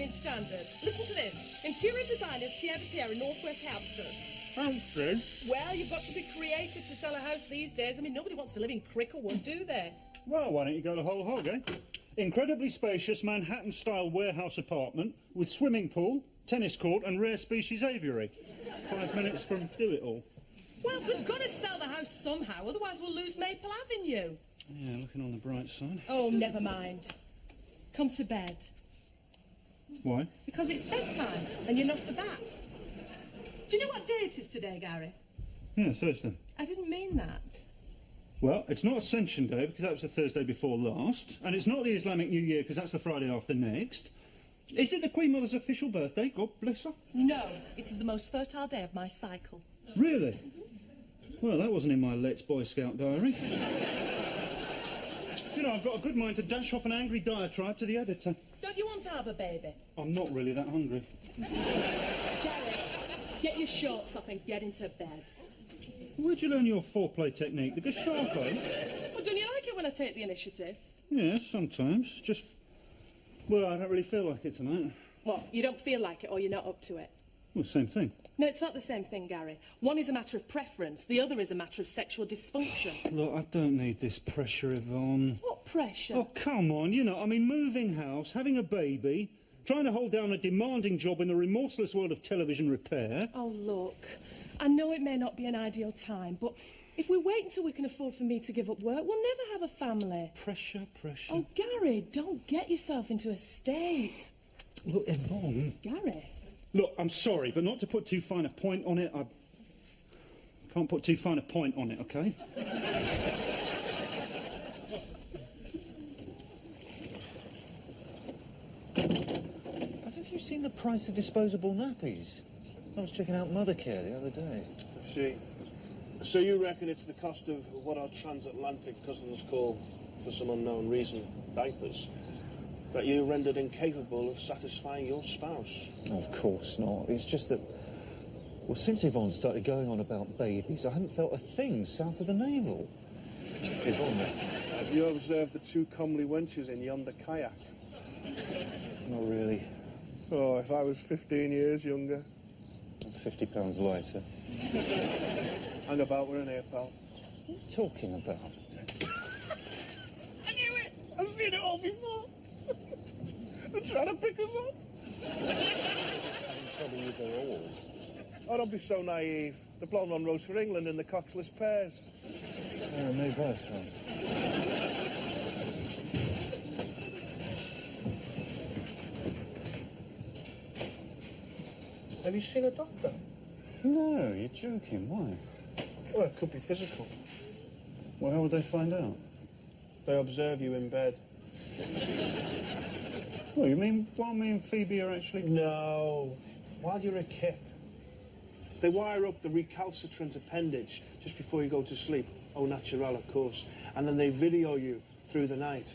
Evening Standard. Listen to this. Interior designers Pierre Bertier in Northwest Hampstead. Hampstead? Well, you've got to be creative to sell a house these days. I mean, nobody wants to live in Cricklewood, do they? Well, why don't you go the whole hog, eh? Incredibly spacious Manhattan-style warehouse apartment with swimming pool, tennis court and rare species aviary. 5 minutes from do-it-all. Well, we've got to sell the house somehow, otherwise we'll lose Maple Avenue. Yeah, looking on the bright side. Oh, never mind. Come to bed. Why? Because it's bedtime and you're not a bat. Do you know what day it is today, Gary? Yeah, Thursday. I didn't mean that. Well, it's not Ascension Day because that was the Thursday before last, and it's not the Islamic New Year because that's the Friday after next. Is it the Queen Mother's official birthday? God bless her. No, it is the most fertile day of my cycle. Really? Well, that wasn't in my Let's Boy Scout diary. You know, I've got a good mind to dash off an angry diatribe to the editor. Don't you want to have a baby? I'm not really that hungry. Gary, get your shorts off and get into bed. Where'd you learn your foreplay technique? The Gestapo? Well, don't you like it when I take the initiative? Yeah, sometimes. Just... well, I don't really feel like it tonight. What, you don't feel like it or you're not up to it? Well, same thing. No, it's not the same thing, Gary. One is a matter of preference, the other is a matter of sexual dysfunction. Look, I don't need this pressure, Yvonne. What pressure? Oh, come on, you know, I mean, moving house, having a baby, trying to hold down a demanding job in the remorseless world of television repair. Oh, look, I know it may not be an ideal time, but if we wait until we can afford for me to give up work, we'll never have a family. Pressure, pressure. Oh, Gary, don't get yourself into a state. Look, Yvonne... Gary... Look, I'm sorry, but not to put too fine a point on it. I can't put too fine a point on it, OK? Have you seen the price of disposable nappies? I was checking out Mothercare the other day. See, so you reckon it's the cost of what our transatlantic cousins call, for some unknown reason, diapers, that you rendered incapable of satisfying your spouse? No, of course not. It's just that, well, since Yvonne started going on about babies, I haven't felt a thing south of the navel. Yvonne, Have you observed the two comely wenches in yonder kayak? not really. Oh, if I was 15 years younger. 50 pounds lighter. Hang about with an ear, pal. What are you talking about? I knew it! I've seen it all before. They're trying to pick us up. Trouble with their oars. Oh, don't be so naive. The blonde one rose for England in the coxless pairs. Oh, no both, right? Have you seen a doctor? No, you're joking. Why? Well, it could be physical. Well, how would they find out? They observe you in bed. Well, you mean while me and Phoebe are actually... No. While you're a kip. They wire up the recalcitrant appendage just before you go to sleep. Au naturel, of course. And then they video you through the night.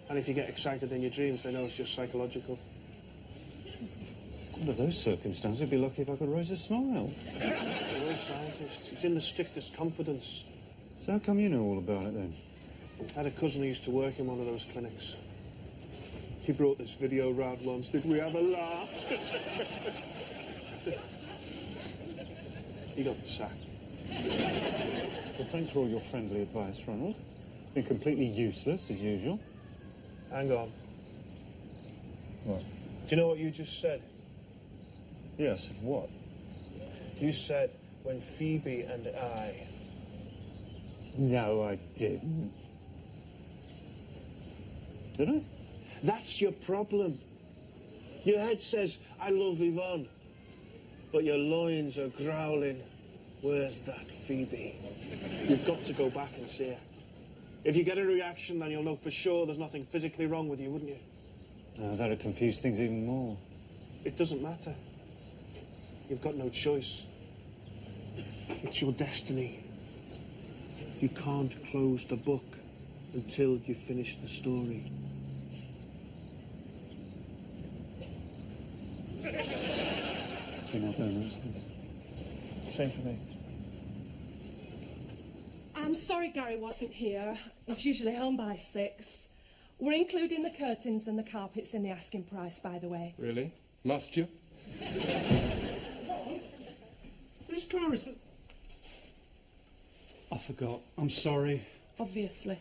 And if you get excited in your dreams, they know it's just psychological. Under those circumstances, I'd be lucky if I could raise a smile. They're all scientists. It's in the strictest confidence. So how come you know all about it, then? I had a cousin who used to work in one of those clinics. He brought this video round once. Did we have a laugh? He got the sack. Well, thanks for all your friendly advice, Ronald. Been completely useless, as usual. Hang on. What? Do you know what you just said? Yes, what? You said, when Phoebe and I... No, I didn't. Did I? That's your problem. Your head says, I love Yvonne. But your loins are growling, where's that Phoebe? You've got to go back and see her. If you get a reaction, then you'll know for sure there's nothing physically wrong with you, wouldn't you? No, that'd confuse things even more. It doesn't matter. You've got no choice. It's your destiny. You can't close the book until you finish the story. You're not going restless. Same for me. I'm sorry Gary wasn't here. He's usually home by 6. We're including the curtains and the carpets in the asking price, by the way. Really? Must you? Whose car is that? I forgot. I'm sorry. Obviously.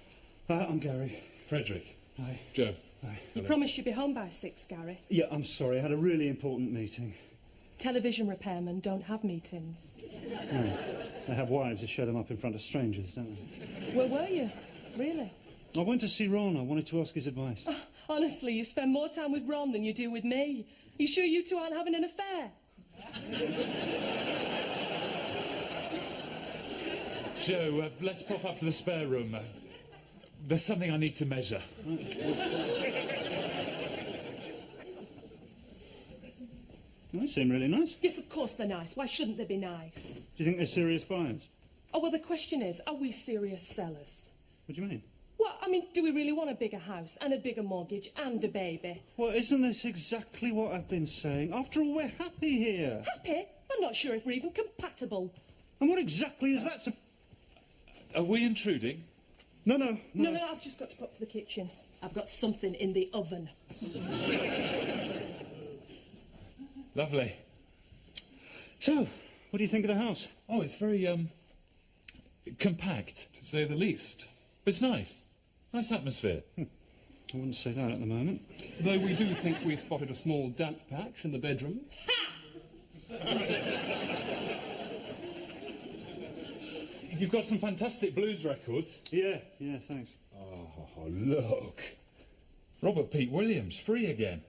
I'm Gary. Frederick. Hi. Joe. Hi. You promised you'd be home by 6, Gary. Yeah, I'm sorry. I had a really important meeting. Television repairmen don't have meetings. No. They have wives who show them up in front of strangers, don't they? Where were you? Really? I went to see Ron. I wanted to ask his advice. Honestly, you spend more time with Ron than you do with me. You sure you two aren't having an affair? Joe, let's pop up to the spare room. There's something I need to measure. They seem really nice. Yes, of course they're nice. Why shouldn't they be nice? Do you think they're serious buyers? Oh, well, the question is, are we serious sellers? What do you mean? Well, I mean, do we really want a bigger house and a bigger mortgage and a baby? Well, isn't this exactly what I've been saying? After all, we're happy here. Happy? I'm not sure if we're even compatible. And what exactly is that? Are we intruding? No, no, no. No, I've just got to pop to the kitchen. I've got something in the oven. Lovely. So, what do you think of the house? Oh, it's very, compact, to say the least. But it's nice. Nice atmosphere. I wouldn't say that at the moment. Though we do think we spotted a small damp patch in the bedroom. You've got some fantastic blues records. Yeah, thanks. Oh, look. Robert Pete Williams, free again.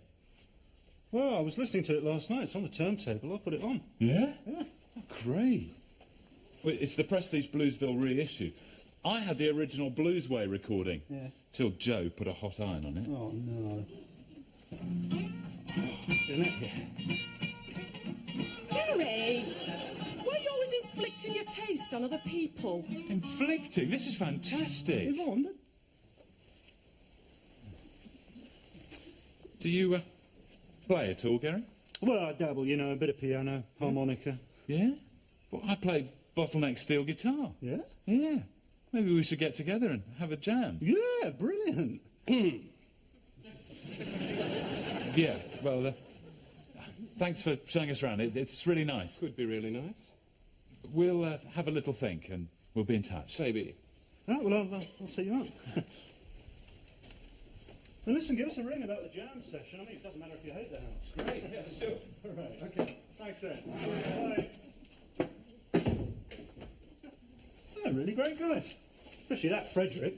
Well, I was listening to it last night. It's on the turntable. I'll put it on. Yeah? Yeah. Oh, great. Well, it's the Prestige Bluesville reissue. I had the original Bluesway recording. Yeah. Till Joe put a hot iron on it. Oh, no. Isn't it? Gary! Why are you always inflicting your taste on other people? Inflicting? This is fantastic. Yvonne? Do you, play at all, Gary? Well, I dabble, you know, a bit of piano, harmonica. Yeah? Well, I play bottleneck steel guitar. Yeah? Yeah. Maybe we should get together and have a jam. Yeah, brilliant. Yeah, well, thanks for showing us around. It's really nice. Could be really nice. We'll have a little think and we'll be in touch. Maybe. Oh, well, I'll see you up. And listen, give us a ring about the jam session. I mean, it doesn't matter if you hate the house. Great, yeah, sure. All right, okay. Thanks, then. Bye. They're really great guys. Especially that Frederick.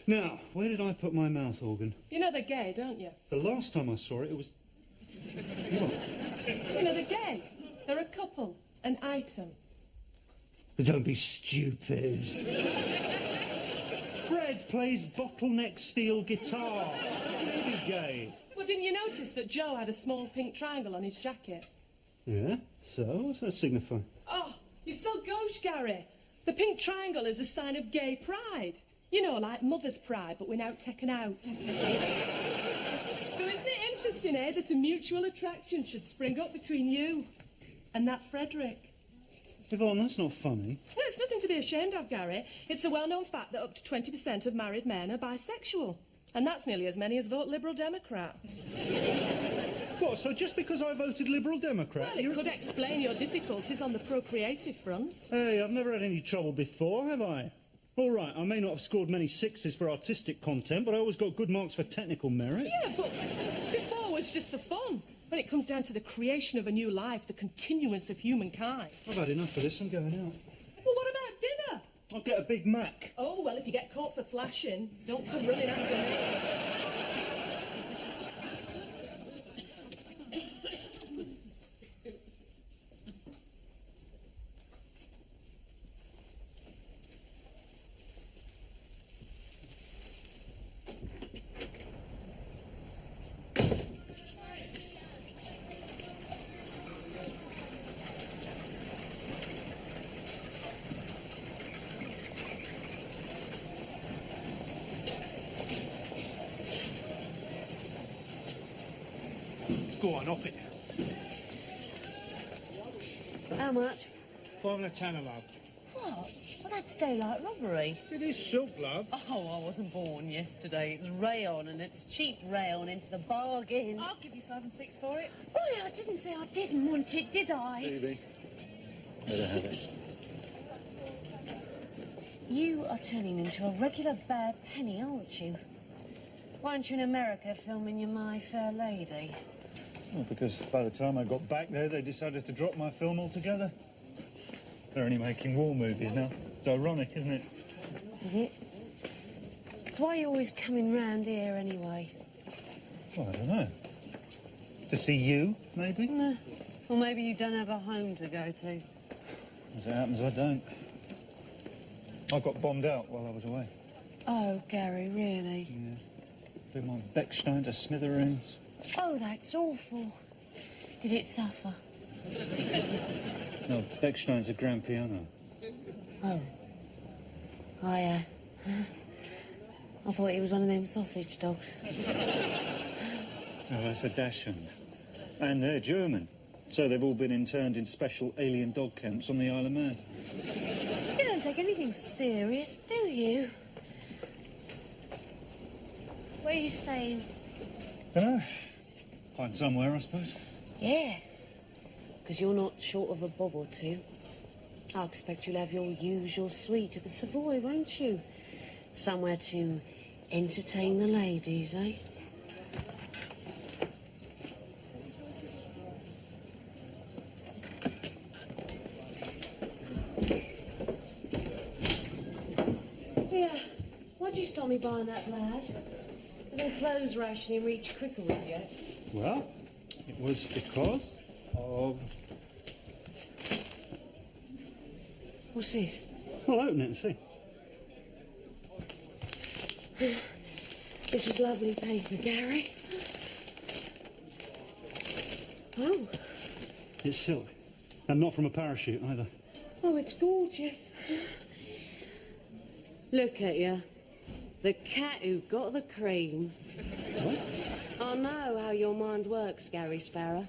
Now, where did I put my mouth organ? You know they're gay, don't you? The last time I saw it, it was... What? You know they're gay. They're a couple, an item. But don't be stupid. Fred plays bottleneck steel guitar. Really gay. Well, didn't you notice that Joe had a small pink triangle on his jacket? Yeah? So, what's that signify? Oh, you're so gauche, Gary. The pink triangle is a sign of gay pride. You know, like mother's pride, but we're now taken out. So isn't it interesting, eh, that a mutual attraction should spring up between you and that Frederick? Yvonne, that's not funny. No, it's nothing to be ashamed of, Gary. It's a well-known fact that up to 20% of married men are bisexual. And that's nearly as many as vote Liberal Democrat. What, so just because I voted Liberal Democrat... Well, it could explain your difficulties on the procreative front. Hey, I've never had any trouble before, have I? All right, I may not have scored many sixes for artistic content, but I always got good marks for technical merit. Yeah, but before was just for fun. When it comes down to the creation of a new life, the continuance of humankind. I've had enough of this. I'm going out. Well, what about dinner? I'll get a Big Mac. Oh, well, if you get caught for flashing, don't come running after me. Go on, up it. How much? 5 and a 10, love. What? Well, that's daylight robbery. It is silk, love. Oh, I wasn't born yesterday. It's rayon, and it's cheap rayon into the bargain. I'll give you 5 and 6 for it. Oh, yeah, I didn't say I didn't want it, did I? Baby, let her have it. You are turning into a regular bad penny, aren't you? Weren't you in America filming your My Fair Lady? Well, because by the time I got back there, they decided to drop my film altogether. They're only making war movies now. It's ironic, isn't it? Is it? So why are you always coming round here anyway? Well, I don't know. To see you, maybe? Nah. Or maybe you don't have a home to go to. As it happens, I don't. I got bombed out while I was away. Oh, Gary, really? Yeah. Blew my Beckstein to smithereens. Oh, that's awful. Did it suffer? No, Beckstein's a grand piano. Oh. I thought he was one of them sausage dogs. Oh, that's a dachshund. And they're German. So they've all been interned in special alien dog camps on the Isle of Man. You don't take anything serious, do you? Where are you staying? Dunno. Find somewhere, I suppose. Yeah. Because you're not short of a bob or two. I expect you'll have your usual suite at the Savoy, won't you? Somewhere to entertain the ladies, eh? Yeah. Why'd you stop me buying that blouse? Hasn't clothes rationing reached quicker with you? Well, it was because of... What's this? Well, open it and see. This is lovely paper, Gary. Oh. It's silk. And not from a parachute, either. Oh, it's gorgeous. Look at you. The cat who got the cream. What? I know how your mind works, Gary Sparrow.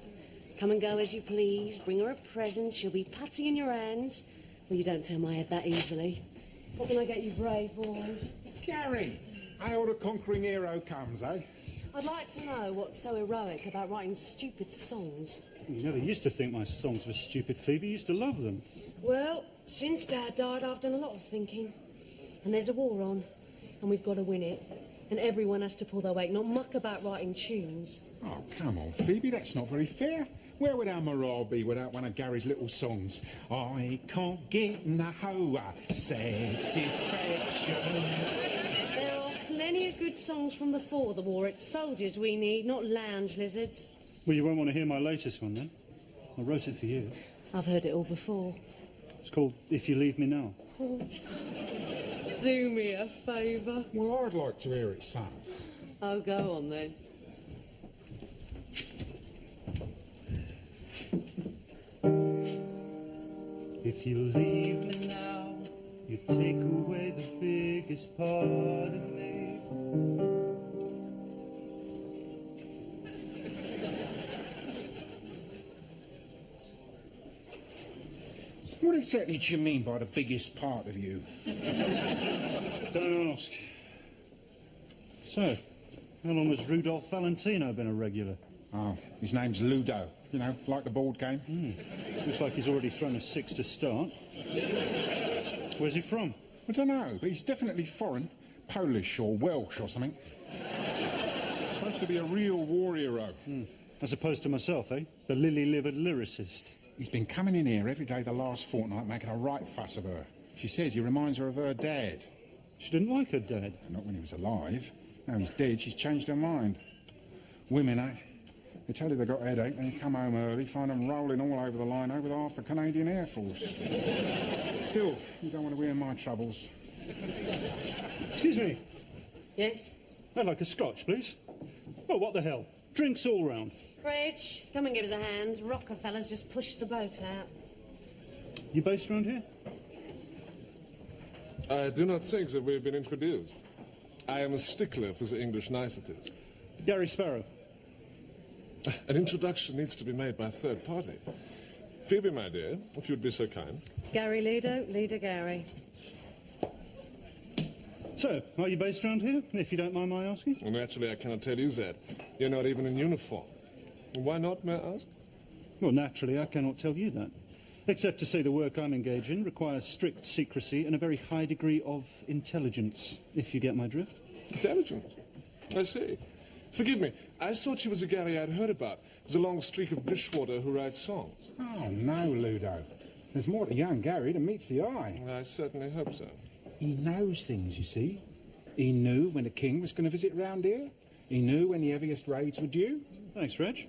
Come and go as you please. Bring her a present. She'll be putty in your hands. Well, you don't turn my head that easily. What can I get you, brave boys? Gary, how the conquering hero comes, eh? I'd like to know what's so heroic about writing stupid songs. You never used to think my songs were stupid, Phoebe. You used to love them. Well, since Dad died, I've done a lot of thinking. And there's a war on, and we've got to win it. And everyone has to pull their weight, not muck about writing tunes. Oh, come on, Phoebe, that's not very fair. Where would our morale be without one of Gary's little songs? I can't get no satisfaction. There are plenty of good songs from before the war. It's soldiers we need, not lounge lizards. Well, you won't want to hear my latest one, then. I wrote it for you. I've heard it all before. It's called If You Leave Me Now. Oh. Do me a favour. Well, I'd like to hear it, son. Oh, go on then. If you leave me now, you take away the biggest part of me. What exactly do you mean by the biggest part of you? Don't ask. So, how long has Rudolph Valentino been a regular? Oh, his name's Ludo. You know, like the board game. Looks like he's already thrown a 6 to start. Where's he from? I don't know, but he's definitely foreign. Polish or Welsh or something. Supposed to be a real war hero. As opposed to myself, eh? The lily-livered lyricist. He's been coming in here every day the last fortnight making a right fuss of her. She says he reminds her of her dad. She didn't like her dad. Not when he was alive. Now he's dead, she's changed her mind. Women, eh? They tell you they've got a headache, then you come home early, find them rolling all over the line with half the Canadian Air Force. Still, you don't want to hear my troubles. Excuse me. Yes? I'd like a scotch, please. Oh, what the hell? Drinks all round. Rich, come and give us a hand. Rockefeller's just pushed the boat out. You based around here? I do not think that we've been introduced. I am a stickler for the English niceties. Gary Sparrow. An introduction needs to be made by a third party. Phoebe, my dear, if you'd be so kind. Gary Ludo, Ludo Gary. So, are you based around here, if you don't mind my asking? Well, naturally, I cannot tell you that. You're not even in uniform. Why not, may I ask? Well, naturally, I cannot tell you that. Except to say the work I'm engaged in requires strict secrecy and a very high degree of intelligence, if you get my drift. Intelligent. I see. Forgive me, I thought she was a Gary I'd heard about. There's a long streak of dishwater who writes songs. Oh, no, Ludo. There's more to young Gary than meets the eye. I certainly hope so. He knows things, you see. He knew when the king was going to visit round here. He knew when the heaviest raids were due. Thanks, Reg.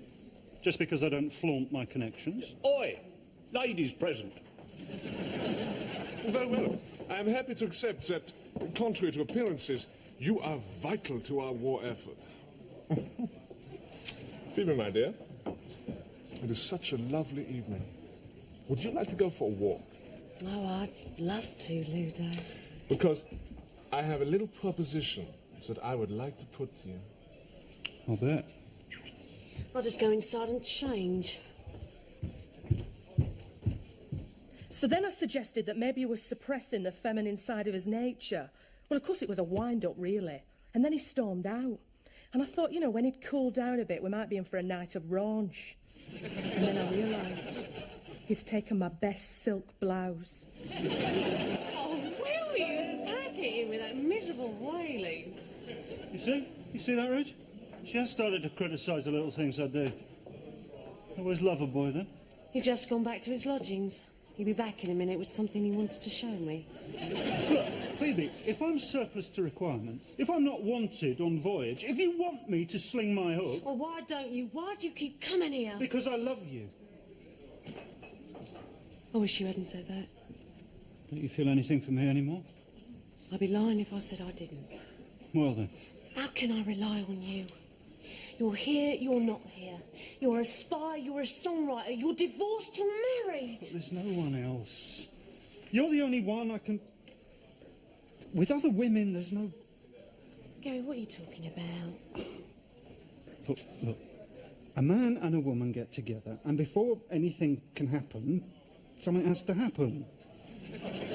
Just because I don't flaunt my connections. Oi! Ladies present. Very well. I am happy to accept that, contrary to appearances, you are vital to our war effort. Phoebe, my dear, it is such a lovely evening. Would you like to go for a walk? Oh, I'd love to, Ludo. Because I have a little proposition that I would like to put to you. I'll bet. I'll just go inside and change. So then I suggested that maybe he was suppressing the feminine side of his nature. Well, of course it was a wind-up, really. And then he stormed out. And I thought, you know, when he'd cooled down a bit, we might be in for a night of raunch. And then I realised he's taken my best silk blouse. Oh, will you pack it in with that miserable wailing? You see? You see that, Reg? She has started to criticise the little things I do. I always love a boy, then. He's just gone back to his lodgings. He'll be back in a minute with something he wants to show me. Look, Phoebe, if I'm surplus to requirement, if I'm not wanted on voyage, if you want me to sling my hook... Well, why don't you? Why do you keep coming here? Because I love you. I wish you hadn't said that. Don't you feel anything for me anymore? I'd be lying if I said I didn't. Well, then. How can I rely on you? You're here, you're not here. You're a spy, you're a songwriter, you're divorced, you're married. But there's no one else. You're the only one I can... With other women, there's no... Gary, what are you talking about? Look. A man and a woman get together, and before anything can happen, something has to happen.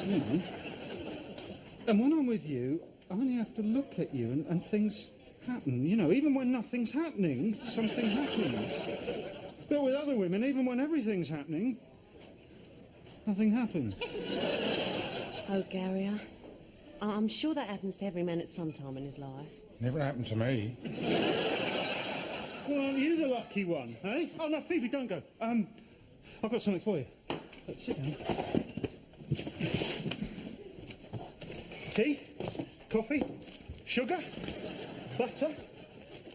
You know? And when I'm with you, I only have to look at you and things happen. You know, even when nothing's happening, something happens. But with other women, even when everything's happening, nothing happens. Oh, Gary, I'm sure that happens to every man at some time in his life. Never happened to me. Well, aren't you the lucky one, eh? Oh, no, Phoebe, don't go. I've got something for you. Sit down. Tea, coffee, sugar, butter,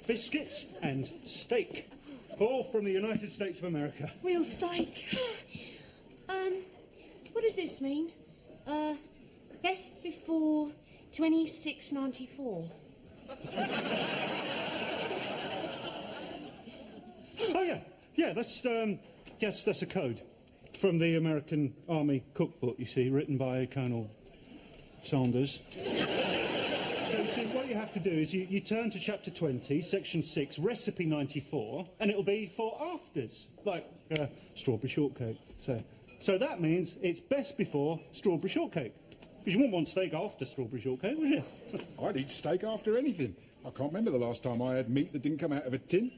biscuits and steak. All from the United States of America. Real steak. What does this mean? Best before 2694. Oh, yeah. Yeah, that's a code from the American Army cookbook, you see, written by Colonel Sanders. So, you see, what you have to do is you turn to chapter 20, section 6, recipe 94, and it'll be for afters, like strawberry shortcake, So that means it's best before strawberry shortcake. Because you wouldn't want steak after strawberry shortcake, would you? I'd eat steak after anything. I can't remember the last time I had meat that didn't come out of a tin.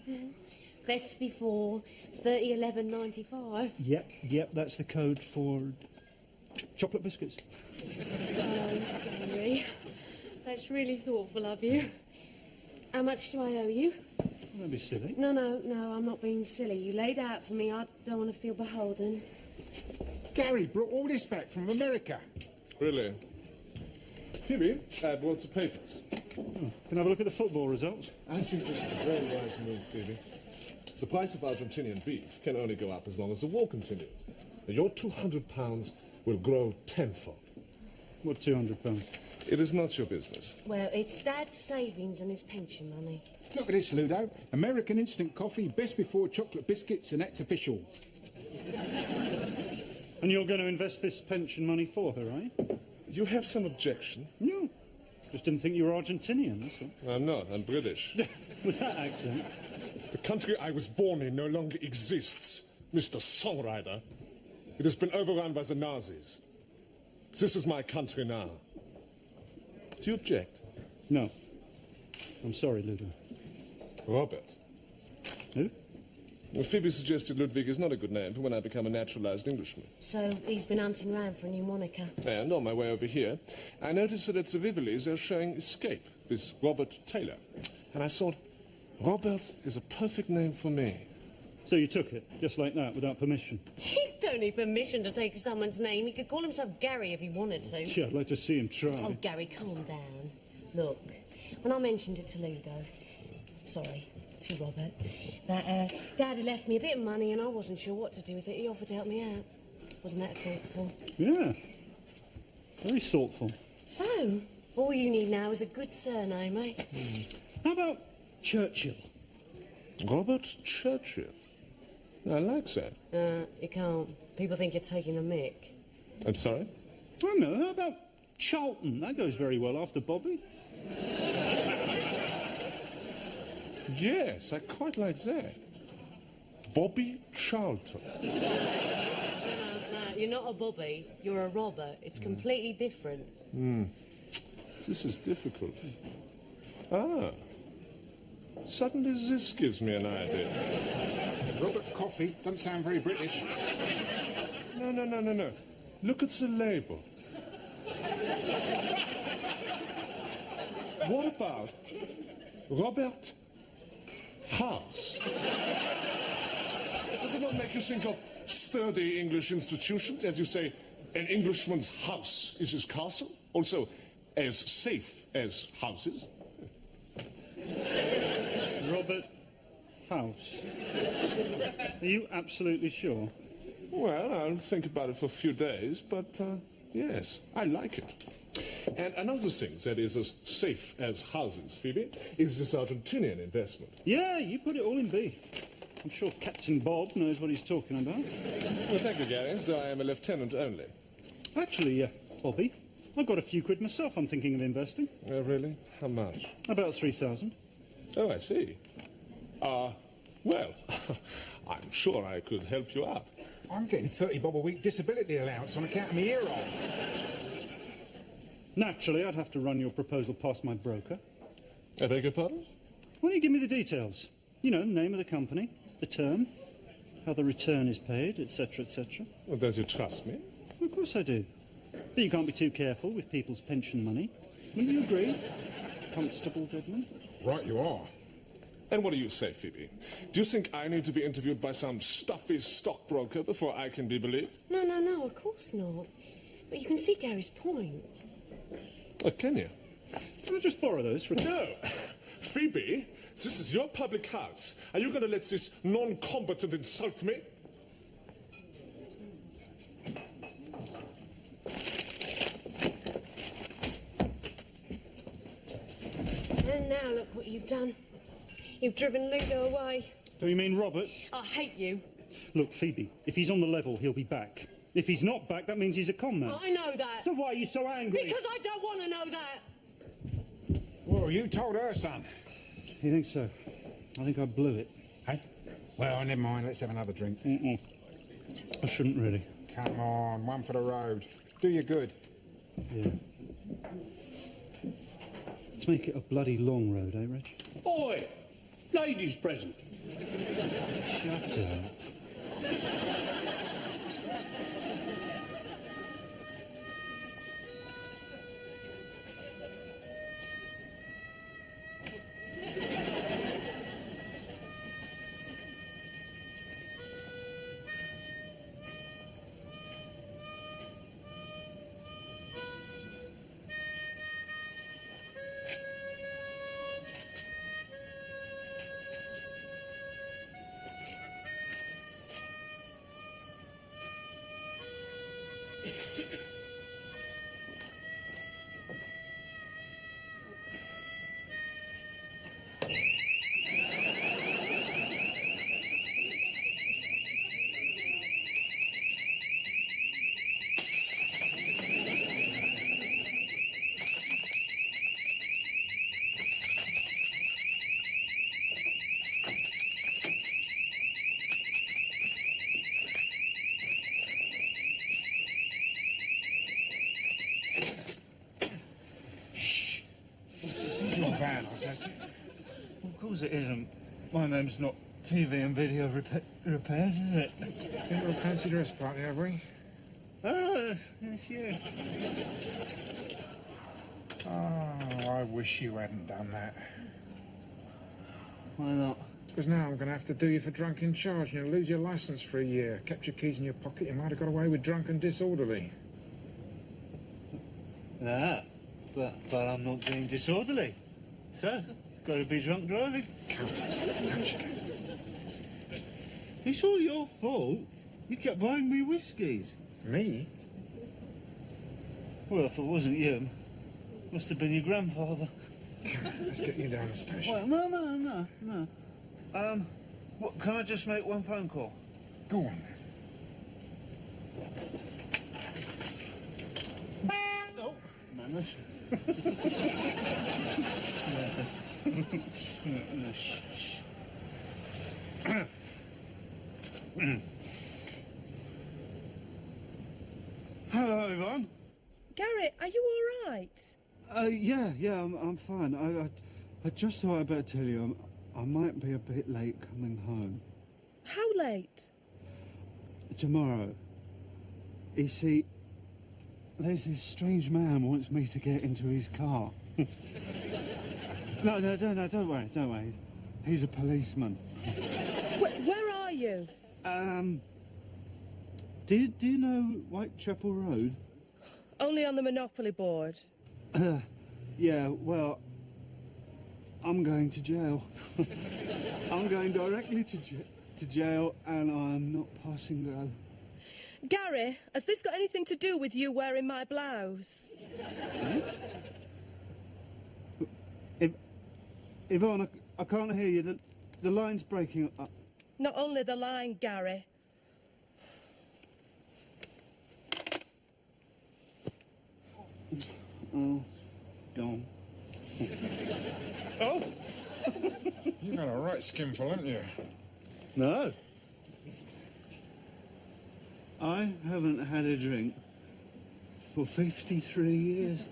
Best before 301195. Yep, that's the code for chocolate biscuits. Oh, Gary, that's really thoughtful of you. How much do I owe you? Don't be silly. No, I'm not being silly. You laid out for me. I don't want to feel beholden. Gary brought all this back from America. Really? Phoebe, I brought some papers. Can I have a look at the football results? I think this is a very wise move, Phoebe. The price of Argentinian beef can only go up as long as the war continues. Your £200 will grow tenfold. What £200? It is not your business. Well, it's Dad's savings and his pension money. Look at this, Ludo. American instant coffee, best before chocolate biscuits, and that's official. And you're going to invest this pension money for her, are you? You have some objection? No. Just didn't think you were Argentinian, that's all. I'm not. I'm British. With that accent. The country I was born in no longer exists, Mr. Songwriter. It has been overrun by the Nazis. This is my country now. Do you object? No. I'm sorry, Ludo. Robert. Who? Well, Phoebe suggested Ludwig is not a good name for when I become a naturalized Englishman. So he's been hunting round for a new moniker. And on my way over here, I noticed that at the Viverleys they're showing Escape with Robert Taylor. And I thought, Robert is a perfect name for me. So you took it, just like that, without permission? He don't need permission to take someone's name. He could call himself Gary if he wanted to. Yeah, I'd like to see him try. Oh, Gary, calm down. Look, when I mentioned it to Ludo, sorry, to Robert, that Dad had left me a bit of money and I wasn't sure what to do with it, he offered to help me out. Wasn't that thoughtful? Yeah. Very thoughtful. So, all you need now is a good surname, eh? How about Churchill? Robert Churchill. I like that. You can't. People think you're taking the mick. I'm sorry? I don't know. How about Charlton? That goes very well after Bobby. Yes, I quite like that. Bobby Charlton. No, you're not a Bobby. You're a Robert. It's completely different. This is difficult. Ah. Suddenly this gives me an idea. Robert Coffee doesn't sound very British. No. Look at the label. What about Robert House? Does it not make you think of sturdy English institutions? As you say, an Englishman's house is his castle, also as safe as houses. Robert House. Are you absolutely sure? Well, I'll think about it for a few days, but yes, I like it. And another thing that is as safe as houses, Phoebe, is this Argentinian investment. Yeah, you put it all in beef. I'm sure Captain Bob knows what he's talking about. Well, thank you, Gary, though I am a lieutenant only. Actually, Bobby, I've got a few quid myself I'm thinking of investing. Oh, really? How much? About 3,000. Oh, I see. Well, I'm sure I could help you out. I'm getting 30 bob a week disability allowance on account of my ear roll. Naturally, I'd have to run your proposal past my broker. I beg your pardon? Why don't you give me the details? You know, the name of the company, the term, how the return is paid, etc., etc. Well, don't you trust me? Of course I do. But you can't be too careful with people's pension money. Will you agree, Constable Goodman? Right you are. And what do you say, Phoebe? Do you think I need to be interviewed by some stuffy stockbroker before I can be believed? No, of course not. But you can see Gary's point. Oh, can you? Can I just borrow those for a... No. Phoebe, this is your public house. Are you going to let this non-combatant insult me? And now look what you've done. You've driven Ludo away. Do you mean Robert? I hate you. Look, Phoebe, if he's on the level, he'll be back. If he's not back, that means he's a con man. I know that. So why are you so angry? Because I don't want to know that. Well, you told her, son. You think so? I think I blew it. Hey? Well, never mind. Let's have another drink. I shouldn't really. Come on, one for the road. Do you good. Yeah. Let's make it a bloody long road, eh, Reg? Oi! Ladies present. Shut up. course it isn't. My name's not TV and video repairs, is it? Been to a fancy dress party, have we? Oh, yes, you. Oh, I wish you hadn't done that. Why not? Because now I'm going to have to do you for drunken charge and you'll lose your licence for a year. Kept your keys in your pocket, you might have got away with drunk and disorderly. Nah, but I'm not being disorderly. So, it's got to be drunk driving. Come on, It's all your fault. You kept buying me whiskies. Me? Well, if it wasn't you, it must have been your grandfather. Come on, let's get you down the station. Well, no. What, can I just make one phone call? Go on. Oh, manners. Shh. Hello, Yvonne. Gary, are you all right? Yeah, I'm fine. I just thought I'd better tell you I might be a bit late coming home. How late? Tomorrow. You see, there's this strange man wants me to get into his car. No, don't worry. He's a policeman. Where are you? Do you know Whitechapel Road? Only on the Monopoly board. Yeah, well, I'm going to jail. I'm going directly to jail, and I'm not passing go. Gary, has this got anything to do with you wearing my blouse? Yvonne, I can't hear you. The line's breaking up. Not only the line, Gary. Oh, gone. Oh! You've had a right skinful, haven't you? No. I haven't had a drink for 53 years.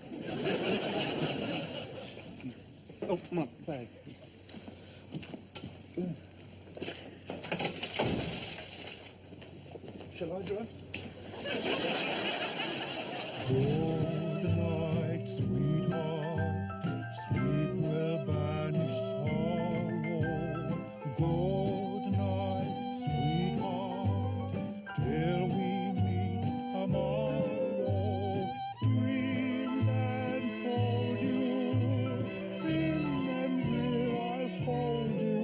Oh, my bag. Shall I drive? Goodnight, sweetheart, sleep will banish sorrow. Goodnight, sweetheart, till we meet tomorrow. Dreams enfold you, still and will I'll hold you.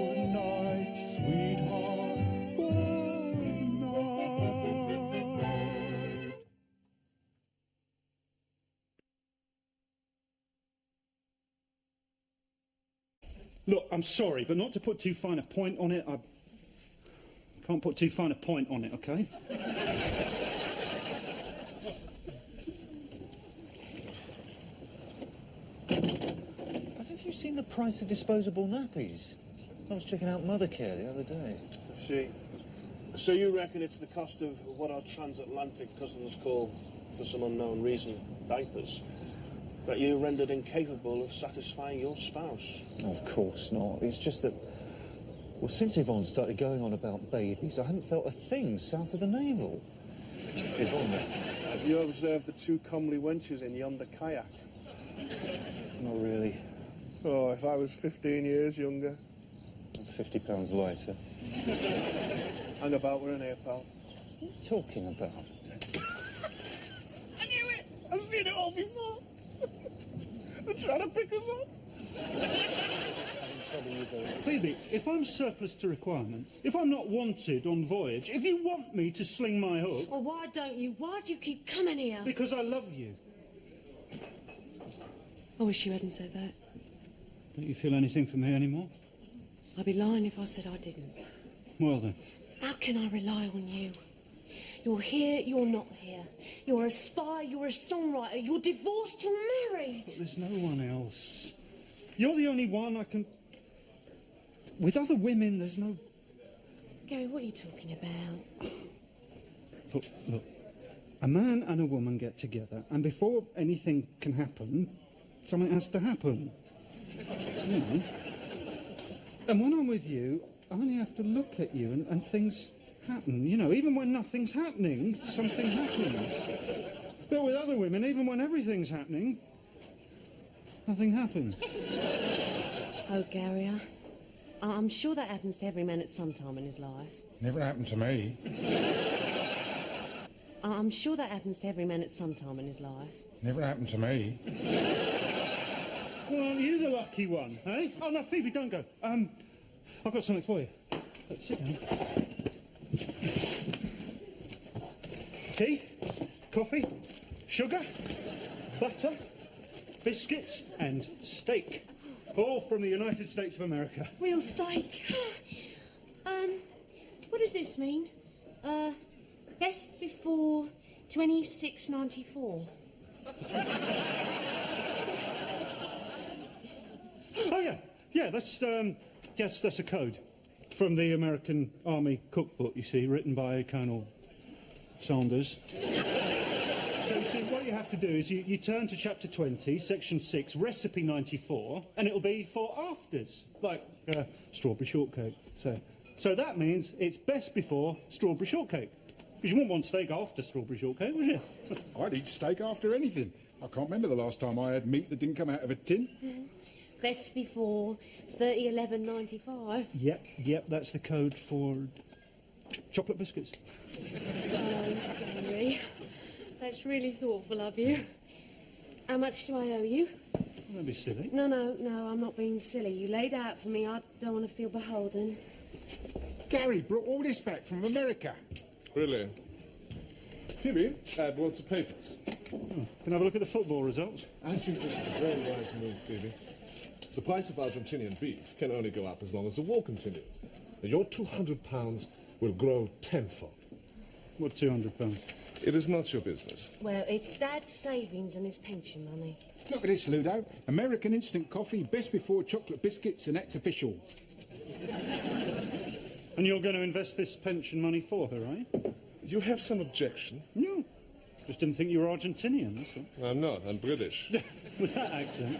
Goodnight, sweetheart, goodnight. Look, I'm sorry, but not to put too fine a point on it. I can't put too fine a point on it, okay? Have you seen the price of disposable nappies? I was checking out Mothercare the other day. See, so you reckon it's the cost of what our transatlantic cousins call, for some unknown reason, diapers, that you rendered incapable of satisfying your spouse? Of course not. It's just that, well, since Yvonne started going on about babies, I haven't felt a thing south of the navel. Yvonne, Have you observed the two comely wenches in yonder kayak? not really. Oh, if I was 15 years younger. 50 pounds lighter. Hang about, we're in here, pal. What are you talking about? I knew it! I've seen it all before. They're trying to pick us up. Phoebe, if I'm surplus to requirement, if I'm not wanted on voyage, if you want me to sling my hook... Well, why don't you? Why do you keep coming here? Because I love you. I wish you hadn't said that. Don't you feel anything for me anymore? I'd be lying if I said I didn't. Well then. How can I rely on you? You're here, you're not here. You're a spy, you're a songwriter, you're divorced, you're married. But there's no one else. You're the only one I can... With other women, there's no... Gary, what are you talking about? Look. A man and a woman get together, and before anything can happen, something has to happen. You know. And when I'm with you, I only have to look at you and things happen. You know, even when nothing's happening, something happens. But with other women, even when everything's happening, nothing happens. Oh, Gary, I'm sure that happens to every man at some time in his life. Never happened to me. I'm sure that happens to every man at some time in his life. Never happened to me. Well, aren't you the lucky one, eh? Oh, no, Phoebe, don't go. I've got something for you. Sit down. Tea, coffee, sugar, butter, biscuits and steak. All from the United States of America. Real steak. What does this mean? Best before 2694. Oh, yeah. Yeah, that's a code from the American Army cookbook, you see, written by Colonel Sanders. So, see, what you have to do is you turn to chapter 20, section 6, recipe 94, and it'll be for afters, like strawberry shortcake. So that means it's best before strawberry shortcake. Because you wouldn't want steak after strawberry shortcake, would you? I'd eat steak after anything. I can't remember the last time I had meat that didn't come out of a tin. Best before 30/11/95. Yep, that's the code for chocolate biscuits. Oh, Gary, that's really thoughtful of you. How much do I owe you? Don't be silly. No, I'm not being silly. You laid out for me. I don't want to feel beholden. Gary brought all this back from America. Really? Phoebe, I brought the papers. Can I have a look at the football results? I think this is a very wise move, Phoebe. The price of Argentinian beef can only go up as long as the war continues. Your £200 will grow tenfold. What £200? It is not your business. Well, it's Dad's savings and his pension money. Look at this, Ludo. American instant coffee, best before chocolate biscuits, and that's official. And you're going to invest this pension money for her, eh? You have some objection? No. Just didn't think you were Argentinian, that's all. I'm not. I'm British. With that accent.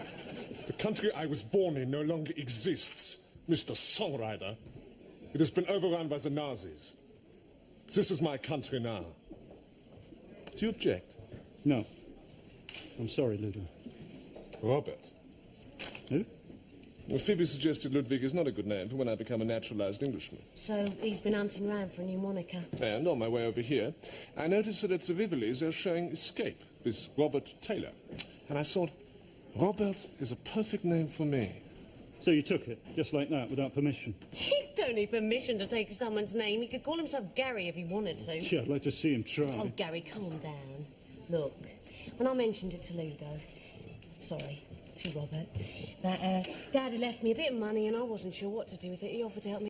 The country I was born in no longer exists, Mr. Songwriter. It has been overrun by the Nazis. This is my country now. Do you object? No. I'm sorry, Ludo. Robert. Who? Well, Phoebe suggested Ludwig is not a good name for when I become a naturalised Englishman. So he's been hunting round for a new moniker. And on my way over here, I noticed that at the Rivolis they're showing Escape with Robert Taylor. And I thought, Robert is a perfect name for me. So you took it, just like that, without permission? He don't need permission to take someone's name. He could call himself Gary if he wanted to. Yeah, I'd like to see him try. Oh, Gary, calm down. Look, when I mentioned it to Ludo, sorry, to Robert, that Dad had left me a bit of money and I wasn't sure what to do with it, he offered to help me